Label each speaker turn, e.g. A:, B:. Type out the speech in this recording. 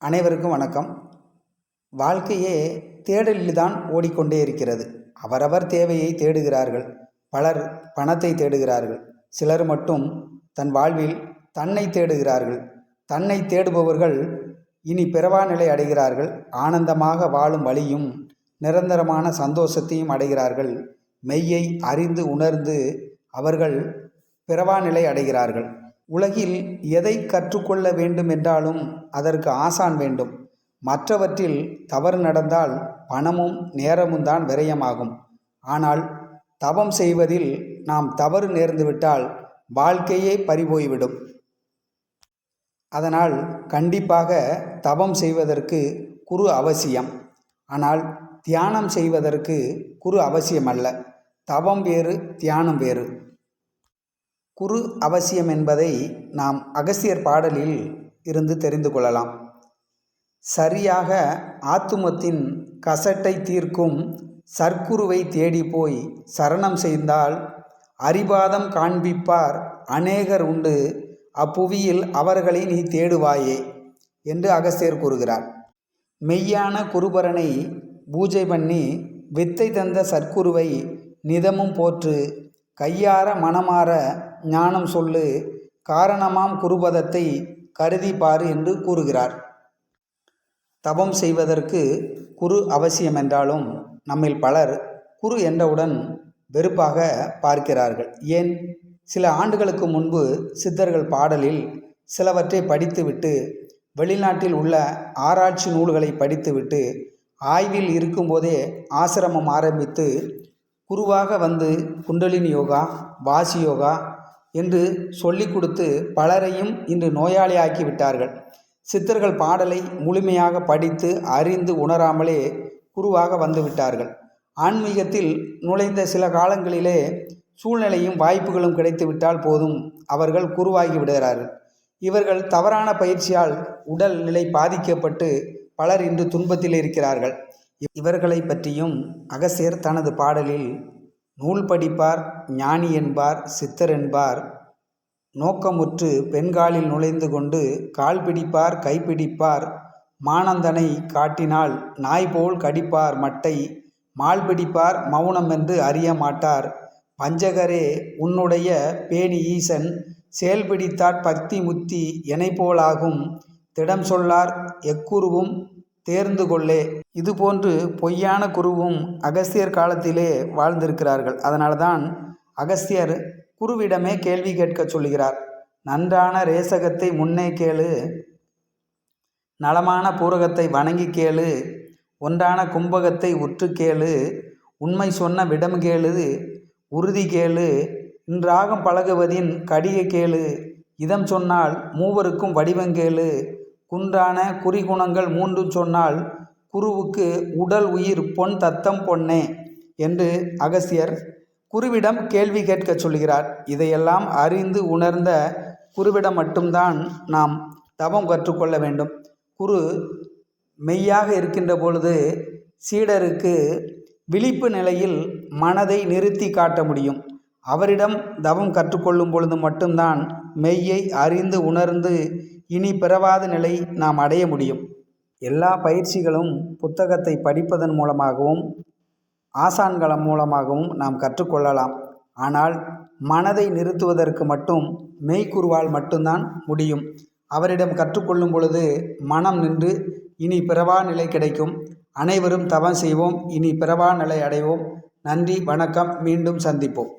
A: அனைவருக்கும் வணக்கம். வாழ்க்கையே தேடலில்தான் ஓடிக்கொண்டே இருக்கிறது. அவரவர் தேவையை தேடுகிறார்கள். பலர் பணத்தை தேடுகிறார்கள். சிலர் மட்டும் தன் வாழ்வில் தன்னை தேடுகிறார்கள். தன்னை தேடுபவர்கள் இனி பிறவா நிலை அடைகிறார்கள். ஆனந்தமாக வாழும் வழியும் நிரந்தரமான சந்தோஷத்தையும் அடைகிறார்கள். மெய்யை அறிந்து உணர்ந்து அவர்கள் பிறவா நிலை அடைகிறார்கள். உலகில் எதை கற்றுக்கொள்ள வேண்டும் என்றாலும் அதற்கு ஆசான் வேண்டும். மற்றவற்றில் தவறு நடந்தால் பணமும் நேரமும் தான் விரயமாகும். ஆனால் தவம் செய்வதில் நாம் தவறு நேர்ந்துவிட்டால் வாழ்க்கையே பறிபோய்விடும். அதனால் கண்டிப்பாக தவம் செய்வதற்கு குரு அவசியம். ஆனால் தியானம் செய்வதற்கு குரு அவசியமல்ல. தவம் வேறு, தியானம் வேறு. குரு அவசியம் என்பதை நாம் அகஸ்தியர் பாடலில் இருந்து தெரிந்து கொள்ளலாம். சரியாக ஆத்துமத்தின் கசட்டை தீர்க்கும் சர்க்குருவை தேடி போய் சரணம் செய்தால் அறிவாதம் காண்பிப்பார் அநேகர் உண்டு, அப்புவியில் அவர்களை நீ தேடுவாயே என்று அகஸ்தியர் கூறுகிறார். மெய்யான குருபரனை பூஜை பண்ணி வித்தை தந்த சர்க்குருவை நிதமும் போற்று, கையார மனமாற ஞானம் சொல்லு, காரணமாம் குருபதத்தை கருதி பாரு என்று கூறுகிறார். தவம் செய்வதற்கு குரு அவசியம் என்றாலும் நம்மில் பலர் குரு என்றவுடன் வெறுப்பாக பார்க்கிறார்கள். ஏன்? சில ஆண்டுகளுக்கு முன்பு சித்தர்கள் பாடலில் சிலவற்றை படித்துவிட்டு வெளிநாட்டில் உள்ள ஆராய்ச்சி நூல்களை படித்துவிட்டு ஆய்வில் இருக்கும்போதே ஆசிரமம் ஆரம்பித்து குருவாக வந்து குண்டலினி யோகா, வாசி யோகா என்று சொல்லிக் கொடுத்து பலரையும் இன்று நோயாளியாக்கி விட்டார்கள். சித்தர்கள் பாடலை முழுமையாக படித்து அறிந்து உணராமலே குருவாக வந்து விட்டார்கள். ஆன்மீகத்தில் நுழைந்த சில காலங்களிலே சூழ்நிலையும் வாய்ப்புகளும் கிடைத்துவிட்டால் போதும், அவர்கள் குருவாகி விடுகிறார்கள். இவர்கள் தவறான பயிற்சியால் உடல் நிலை பாதிக்கப்பட்டு பலர் இன்று துன்பத்தில் இருக்கிறார்கள். இவர்களை பற்றியும் அகஸ்தியர் தனது பாடலில் நூல் படிப்பார் ஞானி என்பார் சித்தர் என்பார், நோக்கமுற்று பெண்காலில் நுழைந்து கொண்டு கால் பிடிப்பார் கைப்பிடிப்பார், மானந்தனை காட்டினால் நாய் போல் கடிப்பார் மட்டை, மால் பிடிப்பார் மௌனம் என்று அறிய மாட்டார், பஞ்சகரே உன்னுடைய பேணி ஈசன், செயல்பிடித்தாற் பக்தி முத்தி எனைப்போலாகும், திடம் சொல்லார் எக்குருவும் தேர்ந்து கொள்ளே. இதுபோன்று பொய்யான குருவும் அகஸ்தியர் காலத்திலே வாழ்ந்திருக்கிறார்கள். அதனால்தான் அகஸ்தியர் குருவிடமே கேள்வி கேட்க சொல்கிறார். நன்றான ரேசகத்தை முன்னே கேளு, நலமான பூரகத்தை வணங்கி கேளு, ஒன்றான கும்பகத்தை உற்று கேளு, உண்மை சொன்ன விடம் கேளு, உறுதி கேளு, இன்றாகம் பழகுவதின் கடிகை கேளு, இதம் சொன்னால் மூவருக்கும் வடிவங்கேளு, குன்றான குறிகுணங்கள் மூன்றும் சொன்னால் குருவுக்கு உடல் உயிர் பொன் தத்தம் பொன்னே என்று அகஸ்தியர் குருவிடம் கேள்வி கேட்க சொல்கிறார். இதையெல்லாம் அறிந்து உணர்ந்த குருவிடம் மட்டும்தான் நாம் தவம் கற்றுக்கொள்ள வேண்டும். குரு மெய்யாக இருக்கின்ற பொழுது சீடருக்கு விழிப்பு நிலையில் மனதை நிறுத்தி காட்ட முடியும். அவரிடம் தவம் கற்றுக்கொள்ளும் பொழுது மட்டும்தான் மெய்யை அறிந்து உணர்ந்து இனி பிறவாத நிலை நாம் அடைய முடியும். எல்லா பயிற்சிகளும் புத்தகத்தை படிப்பதன் மூலமாகவும் ஆசான்களம் மூலமாகவும் நாம் கற்றுக்கொள்ளலாம். ஆனால் மனதை நிறுத்துவதற்கு மட்டும் மெய்க்குருவால் மட்டும்தான் முடியும். அவரிடம் கற்றுக்கொள்ளும் பொழுது மனம் நின்று இனி பிறவா நிலை கிடைக்கும். அனைவரும் தவம் செய்வோம், இனி பிறவா நிலை அடைவோம். நன்றி, வணக்கம். மீண்டும் சந்திப்போம்.